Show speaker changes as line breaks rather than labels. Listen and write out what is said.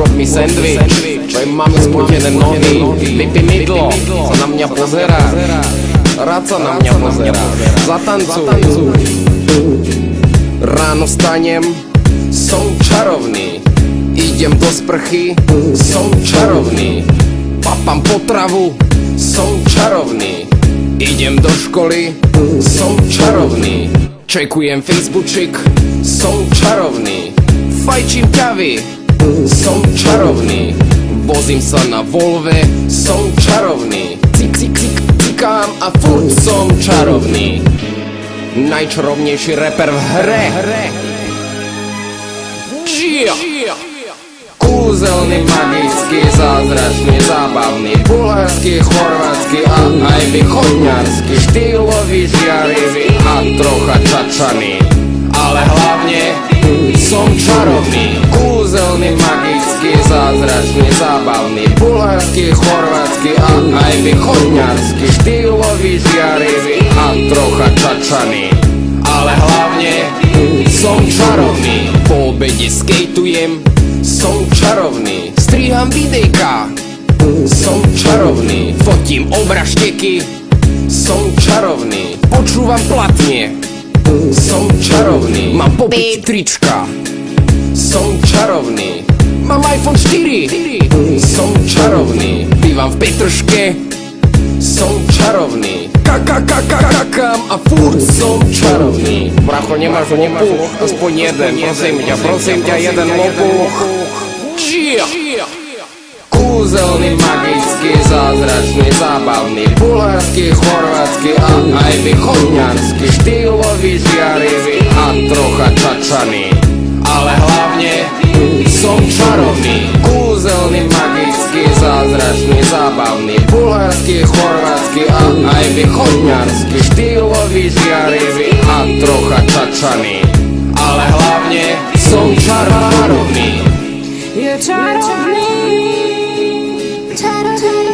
urob mi sendvič, tvojej mami spotené nohy, vypij mydlo, sa na mňa pozerá, rád sa na mňa pozerá, zatancuj. Ráno stanem, som čarovný, idem do sprchy, som čarovný, papám potravu, som čarovný, idem do školy, som čarovný, čekujem Facebookčik, som čarovný, fajčím ťavy, som čarovný, vozím sa na Volve, som čarovný, cikám a furt som čarovný, najčarovnejší reper v hre. Kúzelný, magický, zázračný, zábavný, bulharský, chorvátsky a aj východňarský, štýlový, žiarivý a trocha čačaný, ale hlavne som čarovný. Kúzelný, magický, zázračný, zábavný, bulharský, chorvátsky a aj východňarský, štýlový, žiarivý a trocha čačaný, ale hlavne som čarovný. Po obede skejtujem, som čarovný, striham videjka, som čarovný, fotím obražteky, som čarovný, počúvam platne, som čarovný, mám popiť trička, som čarovný, mám iPhone 4, som čarovný, bývam v Petrške, som čarovný, kakám a furt som čarovný. Bracho, nemáš lopuch? Aspoň jeden, prosím ťa, jeden lopuch. Kúzelný, magický, zázračný, zábavný, bulharský, chorvátsky a aj východňarský, štýlový, žiarivý a trocha čačaný, ale hlavne som čarovný. Kúzelný, magický, zázračný, zábavný, bulharský, chorvátsky a aj východňarský, štýlový, žiarivý a trocha čačaný, ale hlavne som čarovný.
Je čarovný, čarovný.